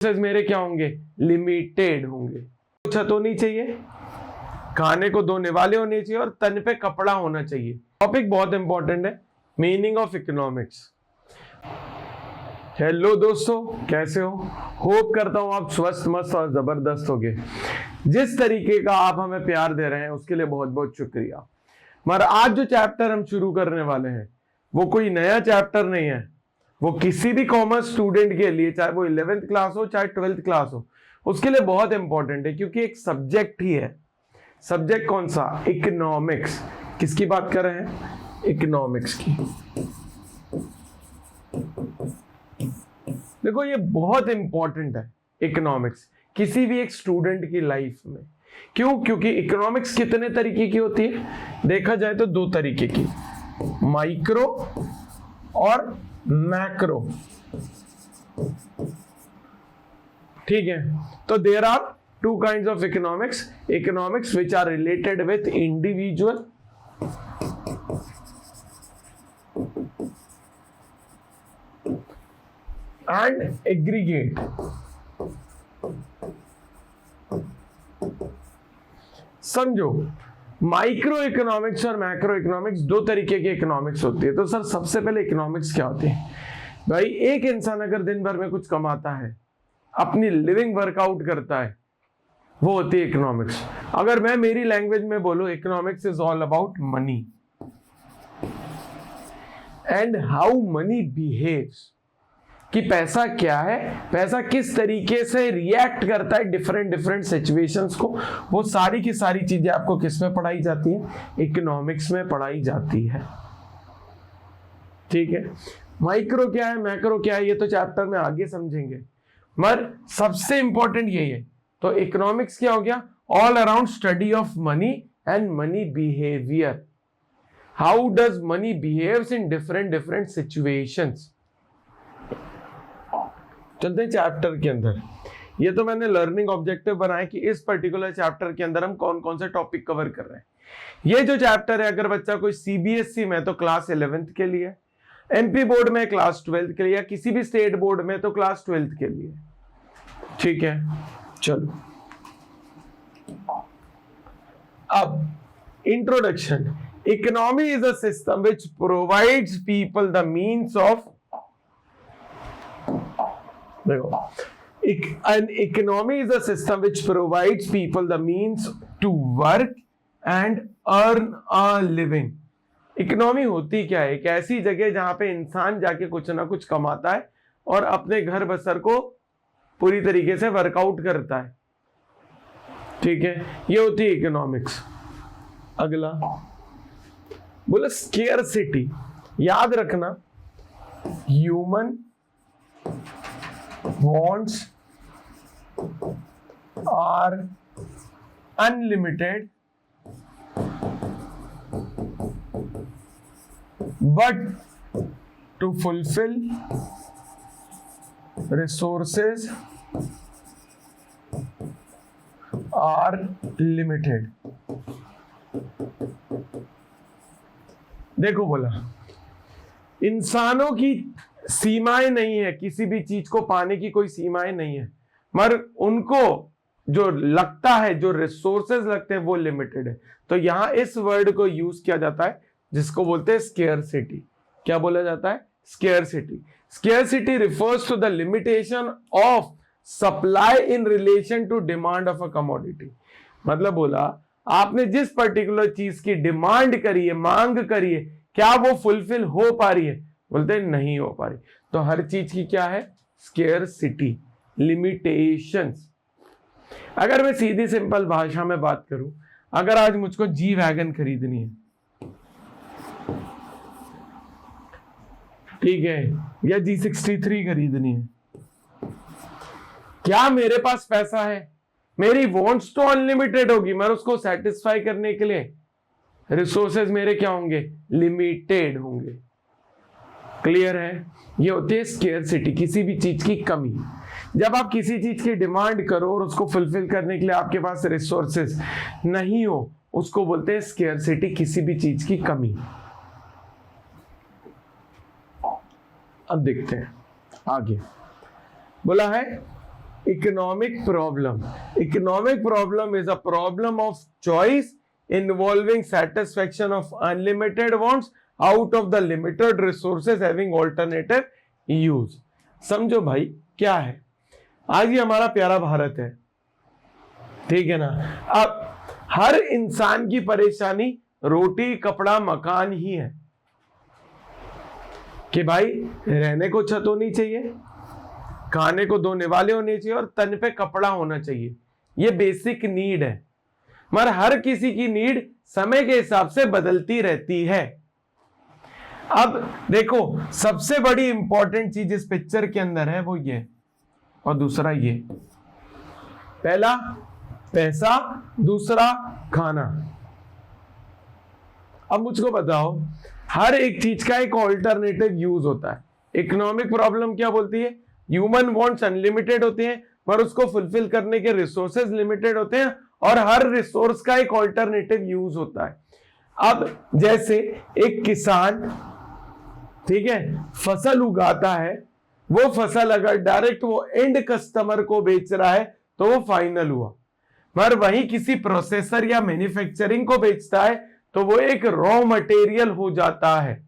मेरे क्या होंगे, लिमिटेड होंगे। छत होनी चाहिए, खाने को धोने वाले होने चाहिए और तन पे कपड़ा होना चाहिए। टॉपिक बहुत इंपॉर्टेंट है, मीनिंग ऑफ इकोनॉमिक्स। हेलो दोस्तों, कैसे हो? होप करता हूं आप स्वस्थ मस्त और जबरदस्त होगे। जिस तरीके का आप हमें प्यार दे रहे हैं उसके लिए बहुत बहुत शुक्रिया। मगर आज जो चैप्टर हम शुरू करने वाले हैं वो कोई नया चैप्टर नहीं है। वो किसी भी कॉमर्स स्टूडेंट के लिए, चाहे वो 11th क्लास हो चाहे 12th क्लास हो, उसके लिए बहुत इंपॉर्टेंट है, क्योंकि एक सब्जेक्ट ही है। सब्जेक्ट कौन सा? इकोनॉमिक्स। किसकी बात कर रहे हैं? इकोनॉमिक्स की। देखो ये बहुत इंपॉर्टेंट है इकोनॉमिक्स किसी भी एक स्टूडेंट की लाइफ में। क्यों? क्योंकि इकोनॉमिक्स कितने तरीके की होती है? देखा जाए तो दो तरीके की, माइक्रो और मैक्रो। ठीक है, तो there are two kinds of economics which are related with individual and aggregate। समझो, माइक्रो इकोनॉमिक्स और मैक्रो इकोनॉमिक्स दो तरीके की इकोनॉमिक्स होती है। तो सर सबसे पहले इकोनॉमिक्स क्या होती है? भाई एक इंसान अगर दिन भर में कुछ कमाता है, अपनी लिविंग वर्कआउट करता है, वो होती है इकोनॉमिक्स। अगर मैं मेरी लैंग्वेज में बोलूं, economics is all about money and how many behaves. कि पैसा क्या है, पैसा किस तरीके से रिएक्ट करता है डिफरेंट सिचुएशंस को, वो सारी की सारी चीजें आपको किस में पढ़ाई जाती है? इकोनॉमिक्स में पढ़ाई जाती है। ठीक है, माइक्रो क्या है, मैक्रो क्या है, ये तो चैप्टर में आगे समझेंगे, मगर सबसे इंपॉर्टेंट यही है। तो इकोनॉमिक्स क्या हो गया? All around study of money and money behaviour. How does money behaves in different situations. चलते हैं चैप्टर के अंदर। ये तो मैंने लर्निंग ऑब्जेक्टिव बनाया कि इस पर्टिकुलर चैप्टर के अंदर हम कौन कौन से टॉपिक कवर कर रहे हैं। ये जो चैप्टर है, अगर बच्चा कोई सीबीएसई में तो क्लास 11th के लिए, एमपी बोर्ड में क्लास 12th के लिए, या किसी भी स्टेट बोर्ड में तो क्लास 12th के लिए। ठीक है, चलो अब introduction. Economy is a system which provides people the means of, an economy is a system which provides people the means to work and earn a living। Economy होती क्या है? एक ऐसी जगह जहां पे इंसान जाके कुछ ना कुछ कमाता है और अपने घर बसर को पूरी तरीके से वर्कआउट करता है। ठीक है, ये होती है इकोनॉमिक्स। अगला बोला स्केर्सिटी। याद रखना, human wants are unlimited but to fulfill resources are limited। देखो बोला, इंसानों की सीमाएं नहीं है, किसी भी चीज को पाने की कोई सीमाएं नहीं है, मगर उनको जो लगता है, जो रिसोर्सेज लगते हैं, वो लिमिटेड है। तो यहां इस वर्ड को यूज किया जाता है जिसको बोलते हैं स्केर्सिटी। क्या बोला जाता है? Scarcity. Scarcity refers to the limitation of supply in relation to demand of a commodity. मतलब बोला, आपने जिस पर्टिकुलर चीज की डिमांड करी है, मांग करी है, क्या वो फुलफिल हो पा रही है? बोलते हैं नहीं हो पा रही। तो हर चीज की क्या है? Scarcity, limitations. अगर मैं सीधी सिंपल भाषा में बात करूं, अगर आज मुझको जी वैगन खरीदनी है, ठीक है, या G63 खरीदनी है, क्या मेरे पास पैसा है? मेरी वॉन्ट्स तो अनलिमिटेड होगी, मगर उसको सेटिस्फाई करने के लिए रिसोर्सेज मेरे क्या होंगे? लिमिटेड होंगे। क्लियर है? ये होती है स्केर्सिटी, किसी भी चीज की कमी। जब आप किसी चीज की डिमांड करो और उसको फुलफिल करने के लिए आपके पास रिसोर्सेज नहीं हो, उसको बोलते हैं स्केर्सिटी, किसी भी चीज की कमी। अब देखते हैं आगे। बोला है economic problem is a problem of choice involving satisfaction of unlimited wants out of the limited resources having alternative use. समझो भाई क्या है, आज ये हमारा प्यारा भारत है, ठीक है ना। अब हर इंसान की परेशानी रोटी कपड़ा मकान ही है कि भाई रहने को छत होनी चाहिए, खाने को 2 निवाले होने चाहिए और तन पे कपड़ा होना चाहिए। ये बेसिक नीड है, मगर हर किसी की नीड समय के हिसाब से बदलती रहती है। अब देखो सबसे बड़ी इंपॉर्टेंट चीज इस पिक्चर के अंदर है वो ये, और दूसरा ये, पहला पैसा, दूसरा खाना। अब मुझको बताओ, हर एक चीज का एक ऑल्टरनेटिव यूज होता है। इकोनॉमिक प्रॉब्लम क्या बोलती है? ह्यूमन वांट्स अनलिमिटेड होते हैं पर उसको फुलफिल करने के रिसोर्सेज लिमिटेड होते हैं, और हर रिसोर्स का एक ऑल्टरनेटिव यूज होता है। अब जैसे एक किसान, ठीक है, फसल उगाता है, वो फसल अगर डायरेक्ट वो एंड कस्टमर को बेच रहा है तो वो फाइनल हुआ, मगर वहीं किसी प्रोसेसर या मैन्युफैक्चरिंग को बेचता है तो वो एक रॉ मटेरियल हो जाता है।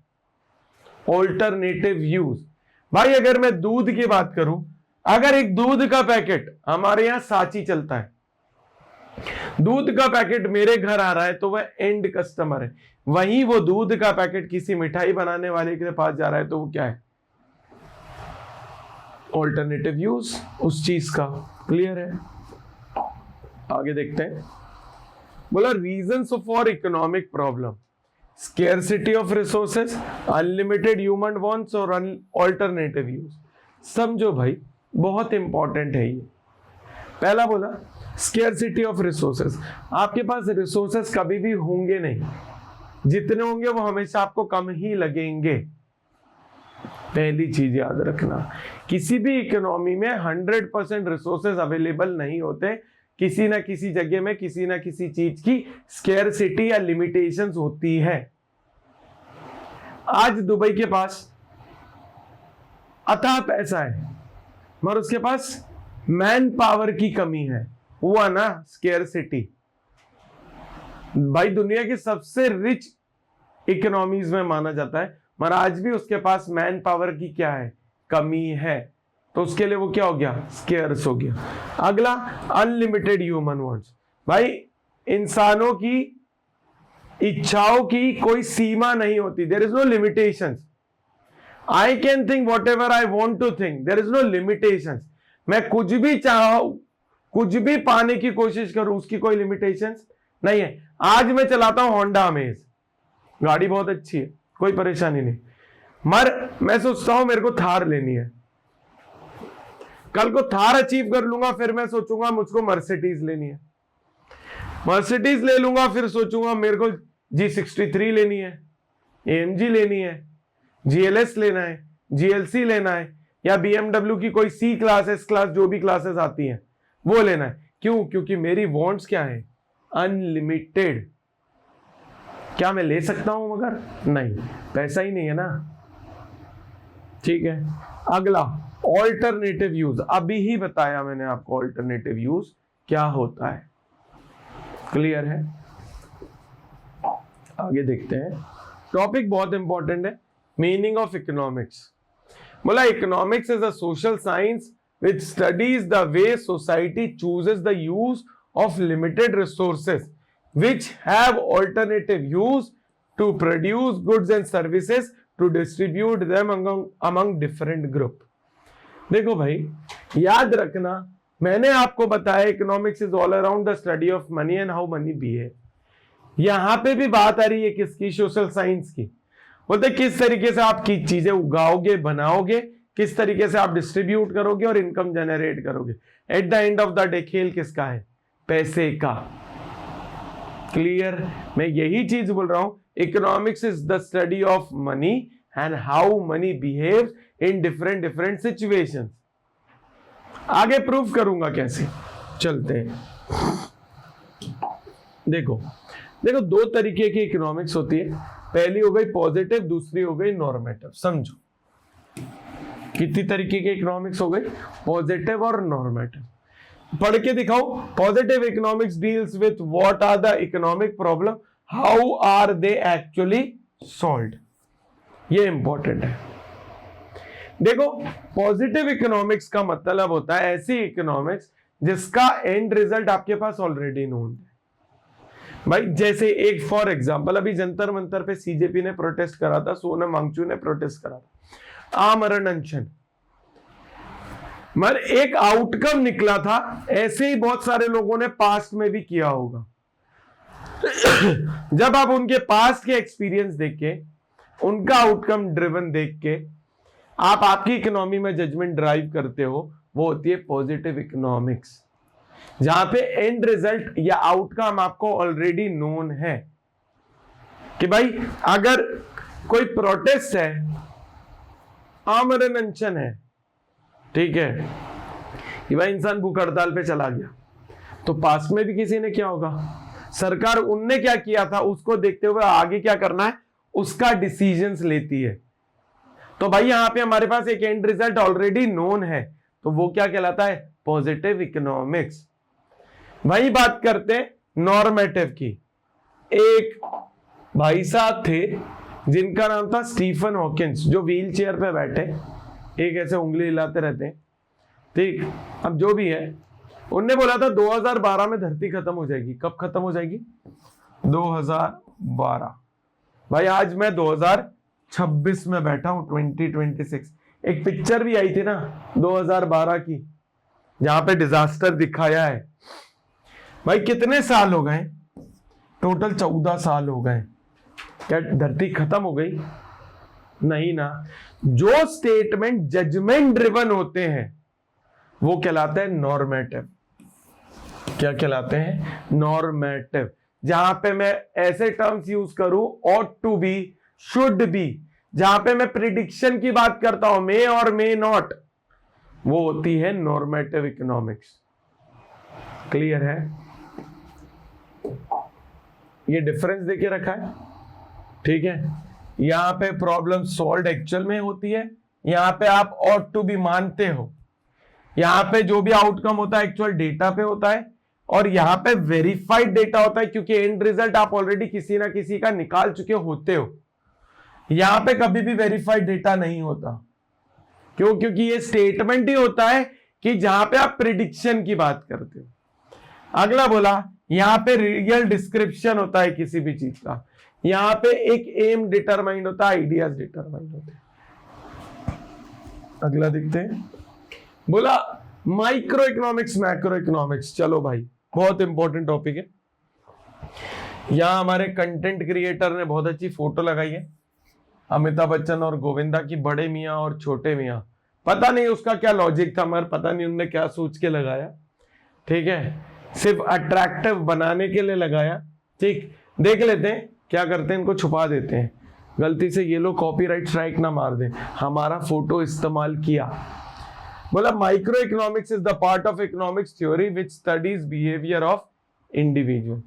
Alternative use. भाई अगर मैं दूध की बात करूं, अगर एक दूध का पैकेट, हमारे यहां सांची चलता है, दूध का पैकेट मेरे घर आ रहा है तो वह एंड कस्टमर है, वहीं वो दूध का पैकेट किसी मिठाई बनाने वाले के पास जा रहा है तो वो क्या है? ऑल्टरनेटिव यूज उस चीज का। क्लियर है? आगे देखते हैं। बोला reasons for economic problem, scarcity of resources, unlimited human wants और ऑल्टरनेटिव यूज। समझो भाई बहुत इंपॉर्टेंट है ये। पहला बोला स्केर्सिटी ऑफ रिसोर्सेज, आपके पास रिसोर्सेज कभी भी होंगे नहीं, जितने होंगे वो हमेशा आपको कम ही लगेंगे। पहली चीज याद रखना, किसी भी इकोनॉमी में 100% रिसोर्सेज अवेलेबल नहीं होते, किसी ना किसी जगह में किसी ना किसी चीज की स्केर्सिटी या लिमिटेशंस होती है। आज दुबई के पास अथाह पैसा है मगर उसके पास मैन पावर की कमी है, हुआ ना स्केर्सिटी। भाई दुनिया की सबसे रिच इकोनॉमीज में माना जाता है, मगर आज भी उसके पास मैन पावर की क्या है? कमी है, तो उसके लिए वो क्या हो गया? स्केर्स हो गया। अगला अनलिमिटेड ह्यूमन वांट्स। भाई इंसानों की इच्छाओं की कोई सीमा नहीं होती, there is no limitations. I can think whatever I want to think, there is no limitations. मैं कुछ भी चाहूं, कुछ भी पाने की कोशिश करूं, उसकी कोई लिमिटेशंस नहीं है। आज मैं चलाता हूं होंडा अमेज, गाड़ी बहुत अच्छी है, कोई परेशानी नहीं, मगर मैं सोचता हूं मेरे को थार लेनी है, कल को थार अचीव कर लूंगा, फिर मैं सोचूंगा मुझको मर्सिडीज लेनी है, मर्सिडीज ले लूंगा, फिर सोचूंगा मेरे को G63 लेनी है, AMG लेनी है, GLS लेना है, GLC लेना है, या BMW की कोई C क्लास, S क्लास, जो भी क्लासेस आती हैं वो लेना है। क्यों? क्योंकि मेरी वांट्स क्या है? अनलिमिटेड। क्या मैं ले सकता हूं? मगर नहीं, पैसा ही नहीं है ना। ठीक है, अगला ऑल्टरनेटिव यूज। अभी ही बताया मैंने आपको ऑल्टरनेटिव यूज क्या होता है। क्लियर है? आगे देखते हैं। टॉपिक बहुत इंपॉर्टेंट है, मीनिंग ऑफ इकोनॉमिक्स। बोला economics is a social science which studies the way society chooses the use of limited resources which have alternative use to produce goods and services to distribute them among different group। देखो भाई याद रखना, मैंने आपको बताया economics is all around the study of money and how many behave. यहां पे भी बात आ रही है किसकी? सोशल साइंस की। बोलते किस तरीके से आप की चीजें उगाओगे, बनाओगे, किस तरीके से आप डिस्ट्रीब्यूट करोगे और इनकम जनरेट करोगे। At the end of the day खेल किसका है? पैसे का। क्लियर? मैं यही चीज बोल रहा हूं, economics is the study of money and how many behave in different situations. आगे प्रूफ करूंगा कैसे, चलते हैं। देखो दो तरीके की इकोनॉमिक्स होती है, पहली हो गई पॉजिटिव, दूसरी हो गई नॉर्मेटिव। समझो कितनी तरीके के इकोनॉमिक्स हो गई, पॉजिटिव और नॉर्मेटिव। पढ़ के दिखाओ। Positive economics deals with what are the economic problem, how are they actually solved. ये इंपॉर्टेंट है। देखो, पॉजिटिव इकोनॉमिक्स का मतलब होता है ऐसी इकोनॉमिक्स जिसका एंड रिजल्ट आपके पास ऑलरेडी नोन है। भाई जैसे एक फॉर एग्जांपल, अभी जंतर मंतर पे सीजेपी ने प्रोटेस्ट करा था, सोनम वांगचुक ने प्रोटेस्ट करा था, आमरण अनशन, मगर एक आउटकम निकला था। ऐसे ही बहुत सारे लोगों ने पास्ट में भी किया होगा। जब आप उनके पास्ट के एक्सपीरियंस देख के, उनका आउटकम ड्रिवन देख के आप आपकी इकोनॉमी में जजमेंट ड्राइव करते हो, वो होती है पॉजिटिव इकोनॉमिक्स, जहां पे एंड रिजल्ट या आउटकम आपको ऑलरेडी नोन है। कि भाई अगर कोई प्रोटेस्ट है, आमरण अनशन है, ठीक है, कि भाई इंसान भूख हड़ताल पे चला गया, तो पास्ट में भी किसी ने किया होगा। सरकार उनने क्या किया था उसको देखते हुए आगे क्या करना है उसका डिसीजंस लेती है। तो भाई यहां पे हमारे पास एक एंड रिजल्ट ऑलरेडी नोन है, तो वो क्या कहलाता है, पॉजिटिव इकोनॉमिक्स। वही बात करते हैं नॉर्मेटिव की। एक भाई साहब थे जिनका नाम था स्टीफन हॉकिंस, जो व्हील चेयर पे बैठे, एक ऐसे उंगली हिलाते रहते हैं, ठीक। अब जो भी है, उनने बोला था 2012 में धरती खत्म हो जाएगी। कब खत्म हो जाएगी, 2012। भाई आज मैं 2026 में बैठा हूं, 2026। एक पिक्चर भी आई थी ना 2012 की, जहां पे डिजास्टर दिखाया है। भाई कितने साल हो गए, टोटल 14 साल हो गए। क्या धरती खत्म हो गई? नहीं ना। जो स्टेटमेंट जजमेंट ड्रिवन होते हैं वो कहलाते हैं नॉर्मेटिव। क्या कहलाते हैं, नॉर्मेटिव। जहां पे मैं ऐसे टर्म्स यूज करूं, ought to be, should be, जहां पे मैं प्रिडिक्शन की बात करता हूं, मे और मे नॉट, वो होती है नॉर्मेटिव इकोनॉमिक्स। क्लियर है? ये डिफरेंस देके रखा है, ठीक है। यहां पे प्रॉब्लम सॉल्व एक्चुअल में होती है, यहां पे आप ऑट टू बी मानते हो, यहां पे जो भी आउटकम होता है एक्चुअल डेटा पे होता है, और यहां पे वेरीफाइड डेटा होता है, क्योंकि एंड रिजल्ट आप ऑलरेडी किसी ना किसी का निकाल चुके होते हो। यहां पे कभी भी वेरीफाइड डेटा नहीं होता। क्यों? क्योंकि ये स्टेटमेंट ही होता है कि जहां पे आप प्रिडिक्शन की बात करते हो। अगला बोला, यहां पे रियल डिस्क्रिप्शन होता है किसी भी चीज का, यहां पे एक एम डिटरमाइंड होता है, आइडियाज डिटरमाइंड होते हैं। अगला देखते हैं। बोला माइक्रो इकोनॉमिक्स, मैक्रो इकोनॉमिक्स। चलो भाई, बहुत इंपॉर्टेंट टॉपिक है। यहां हमारे कंटेंट क्रिएटर ने बहुत अच्छी फोटो लगाई है, अमिताभ बच्चन और गोविंदा की, बड़े मियां और छोटे मियां। पता नहीं उसका क्या लॉजिक था, मगर पता नहीं उन्होंने क्या सोच के लगाया, ठीक है, सिर्फ अट्रैक्टिव बनाने के लिए लगाया, ठीक। देख लेते हैं क्या करते हैं, इनको छुपा देते हैं, गलती से ये लोग कॉपीराइट स्ट्राइक ना मार दें, हमारा फोटो इस्तेमाल किया। बोला micro economics is the part of economics theory which studies behaviour of individual.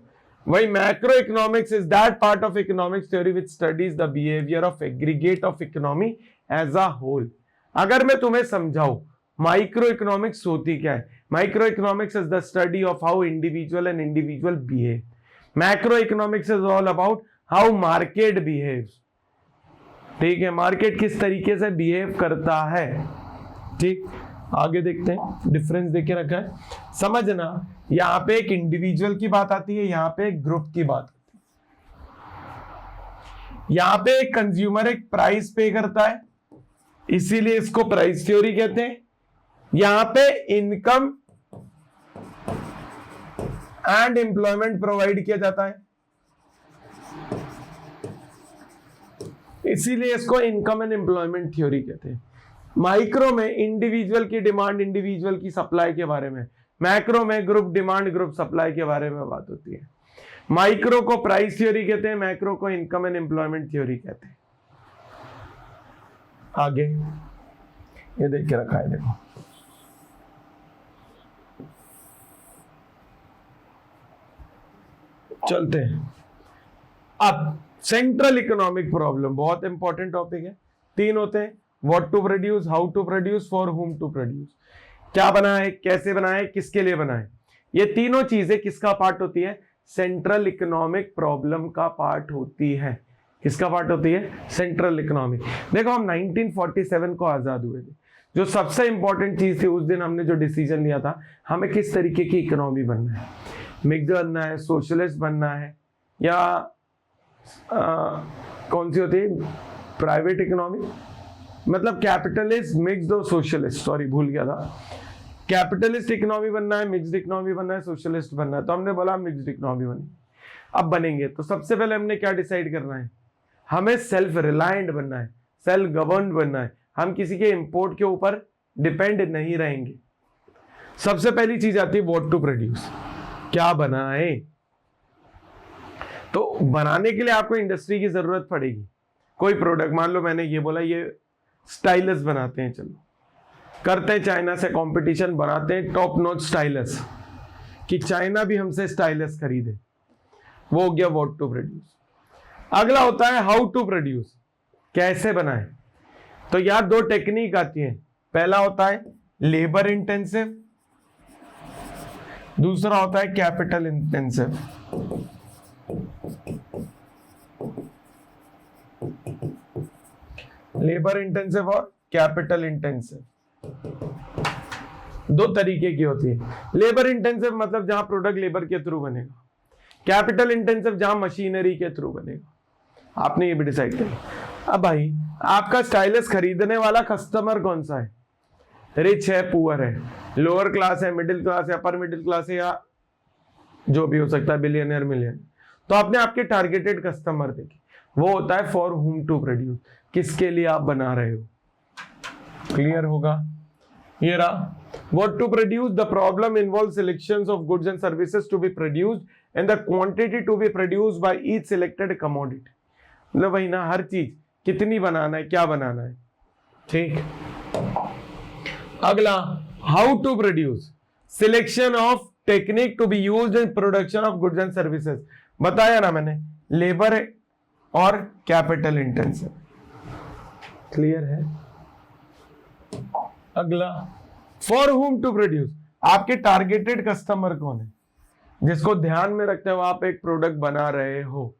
वही macro economics is that part of economics theory which studies the behaviour of aggregate of economy as a whole. अगर मैं तुम्हें समझाऊं micro economics होती क्या है, micro economics is the study of how individual and individual behave. Macro economics is all about how market behaves, ठीक है, market किस तरीके से बिहेव करता है, ठीक। आगे देखते हैं, डिफरेंस देके रखा है, समझना। यहां पे एक इंडिविजुअल की बात आती है, यहां पे एक ग्रुप की बात आती है। यहां पे एक कंज्यूमर एक प्राइस पे करता है, इसीलिए इसको प्राइस थ्योरी कहते हैं। यहां पे इनकम एंड एम्प्लॉयमेंट प्रोवाइड किया जाता है, इसीलिए इसको इनकम एंड एम्प्लॉयमेंट थ्योरी कहते हैं। माइक्रो में इंडिविजुअल की डिमांड, इंडिविजुअल की सप्लाई के बारे में, मैक्रो में ग्रुप डिमांड, ग्रुप सप्लाई के बारे में बात होती है। माइक्रो को प्राइस थ्योरी कहते हैं, मैक्रो को इनकम एंड एम्प्लॉयमेंट थ्योरी कहते हैं। आगे ये देख के रखा है, देखो चलते हैं। अब सेंट्रल इकोनॉमिक प्रॉब्लम बहुत इंपॉर्टेंट टॉपिक है। तीन होते हैं, what to produce, how to produce, for whom to produce. क्या बना है, कैसे बना है, किसके लिए बना है। ये तीनों चीजें किसका पार्ट होती है, सेंट्रल इकोनॉमिक प्रॉब्लम का पार्ट होती है। किसका पार्ट होती है, सेंट्रल इकोनॉमिक। देखो हम 1947 को आजाद हुए थे, जो सबसे इंपॉर्टेंट चीज थी उस दिन हमने जो डिसीजन लिया था, हमें किस तरीके की इकोनॉमी बनना है, मिक्स बनना है, सोशलिस्ट बनना है, या कौन सी होती है प्राइवेट इकोनॉमी, मतलब कैपिटलिस्ट मिक्स्ड और सोशलिस्ट, सॉरी भूल गया था, कैपिटलिस्ट इकोनॉमी बनना है, मिक्स्ड इकोनॉमी बनना है, सोशलिस्ट बनना है। तो हमने बोला मिक्स्ड इकोनॉमी बनी। अब बनेंगे तो सबसे पहले हमने क्या डिसाइड करना है, हमें सेल्फ रिलायंट बनना है, सेल्फ गवर्न बनना है, हम किसी के इंपोर्ट के ऊपर डिपेंड नहीं रहेंगे। सबसे पहली चीज आती है व्हाट टू प्रोड्यूस, क्या बनाए। तो बनाने के लिए आपको इंडस्ट्री की जरूरत पड़ेगी। कोई प्रोडक्ट, मान लो मैंने ये बोला ये स्टाइलस बनाते हैं, चलो करते हैं चाइना से कंपटीशन, बनाते हैं टॉप नॉच स्टाइलस, कि चाइना भी हमसे स्टाइलस खरीदे, वो हो गया व्हाट टू प्रोड्यूस। अगला होता है हाउ टू प्रोड्यूस, कैसे बनाए। तो यार दो टेक्निक आती है, पहला होता है लेबर इंटेंसिव, दूसरा होता है कैपिटल इंटेंसिव। लेबर इंटेंसिव और कैपिटल इंटेंसिव दो तरीके की होती है। लेबर इंटेंसिव मतलब जहां प्रोडक्ट लेबर के थ्रू बनेगा, कैपिटल इंटेंसिव जहां मशीनरी के थ्रू बनेगा। आपने ये भी डिसाइड किया। अब भाई आपका स्टाइलस खरीदने वाला कस्टमर कौन सा है, रिच है, पुअर है, लोअर क्लास है, मिडिल क्लास है, अपर मिडिल क्लास है, या जो भी हो सकता है, बिलियनर मिलियन। तो आपने आपके टारगेटेड कस्टमर देखे, वो होता है फॉर whom टू प्रोड्यूस, किसके लिए आप बना रहे हो। क्लियर होगा। ये रहा what to produce, the problem involves selections of goods and services to be produced and the quantity to be produced by each selected commodity। मतलब वही ना, हर चीज कितनी बनाना है, क्या बनाना है, ठीक। अगला how to produce, selection of technique to be used in production of goods and services। बताया ना मैंने, लेबर और कैपिटल इंटेंसिव। क्लियर है। अगला फॉर whom टू प्रोड्यूस, आपके टारगेटेड कस्टमर कौन है, जिसको ध्यान में रखते हुए आप एक प्रोडक्ट बना रहे हो।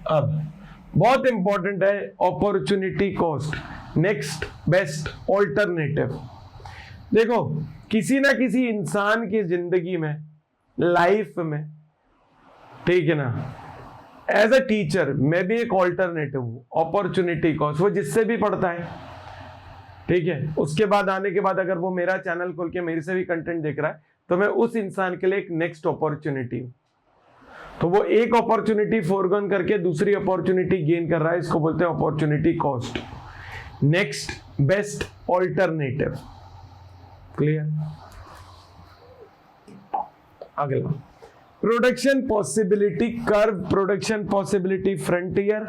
अब बहुत इंपॉर्टेंट है opportunity cost, next best alternative. देखो किसी ना किसी इंसान की जिंदगी में, लाइफ में, ठीक है ना, एज अ टीचर मैं भी एक ऑल्टरनेटिव हूं, अपॉर्चुनिटी कॉस्ट, वो जिससे भी पढ़ता है, ठीक है, उसके बाद आने के बाद अगर वो मेरा चैनल खोल के मेरे से भी कंटेंट देख रहा है, तो मैं उस इंसान के लिए एक नेक्स्ट अपॉर्चुनिटी हूं। तो वो एक अपॉर्चुनिटी फोरगॉन करके दूसरी अपॉर्चुनिटी गेन कर रहा है, इसको बोलते हैं opportunity cost, next best alternative. Clear. अगला production possibility curve, production possibility frontier,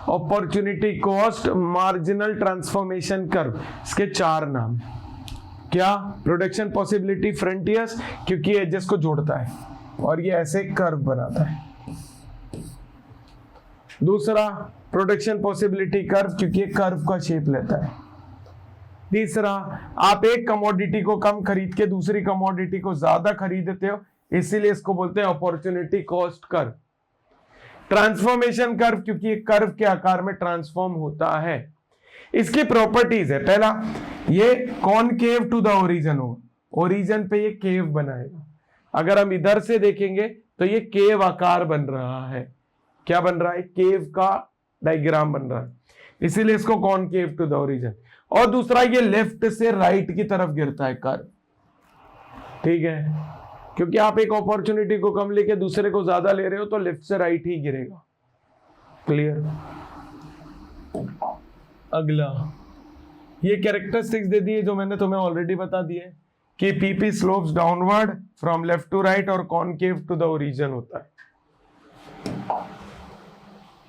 opportunity cost, marginal transformation curve. इसके चार नाम। क्या, प्रोडक्शन पॉसिबिलिटी फ्रंटियर्स, क्योंकि एजेस को जोड़ता है और ये ऐसे कर्व बनाता है। दूसरा प्रोडक्शन पॉसिबिलिटी कर्व, क्योंकि ये कर्व का शेप लेता है। तीसरा, आप एक कमोडिटी को कम खरीद के दूसरी कमोडिटी को ज्यादा खरीदते हो, इसीलिए इसको बोलते हैं opportunity cost curve. Transformation curve, क्योंकि ये कर्व के आकार में ट्रांसफॉर्म होता है। इसकी प्रॉपर्टीज है, पहला ये कॉनकेव टू द ओरिजिन हो, ओरिजिन पे ये केव बनाएगा। अगर हम इधर से देखेंगे तो ये केव आकार बन रहा है। क्या बन रहा है, केव का डायग्राम बन रहा है, इसीलिए इसको कॉनकेव टू द ओरिजिन। और दूसरा ये लेफ्ट से राइट की तरफ गिरता है कर्व, ठीक है, क्योंकि आप एक अपॉर्चुनिटी को कम लेके दूसरे को ज्यादा ले रहे हो तो लेफ्ट से राइट ही गिरेगा। क्लियर। अगला ये कैरेक्टरिस्टिक्स दे दिए जो मैंने तुम्हें ऑलरेडी बता दिए कि PP slopes downward from left to right और कॉनकेव टू द ओरिजिन होता है।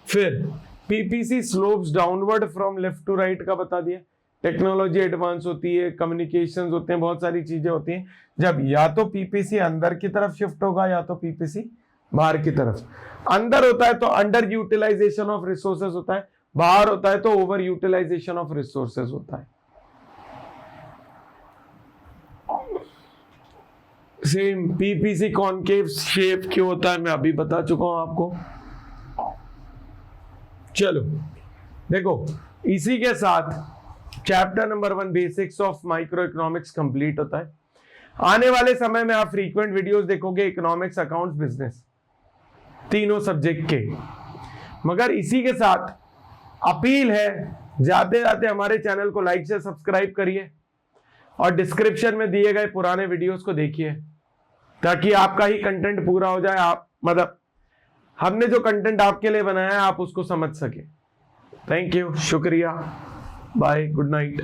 फिर PPC slopes downward from left to right का बता दिया। टेक्नोलॉजी एडवांस होती है, कम्युनिकेशंस होते हैं, बहुत सारी चीजें होती हैं, जब या तो पीपीसी अंदर की तरफ शिफ्ट होगा या तो पीपीसी बाहर की तरफ। अंदर होता है तो अंडर यूटिलाइजेशन ऑफ रिसोर्सेज होता है, बाहर होता है तो ओवर यूटिलाइजेशन ऑफ रिसोर्सेज होता है। सेम पीपीसी कॉनकेव शेप क्यों होता है मैं अभी बता चुका हूं आपको। चलो देखो, इसी के साथ chapter number 1 basics of micro economics complete होता है। आने वाले समय में आप फ्रीक्वेंट वीडियोस देखोगे इकोनॉमिक्स, अकाउंट्स, बिजनेस, तीनों सब्जेक्ट के। मगर इसी के साथ अपील है, जाते जाते हमारे चैनल को लाइक से सब्सक्राइब करिए और डिस्क्रिप्शन में दिए गए पुराने वीडियोस को देखिए, ताकि आपका ही कंटेंट पूरा हो जाए। आप मतलब हमने जो कंटेंट आपके लिए बनाया है आप उसको समझ सके। थैंक यू, शुक्रिया, बाय, गुड नाइट।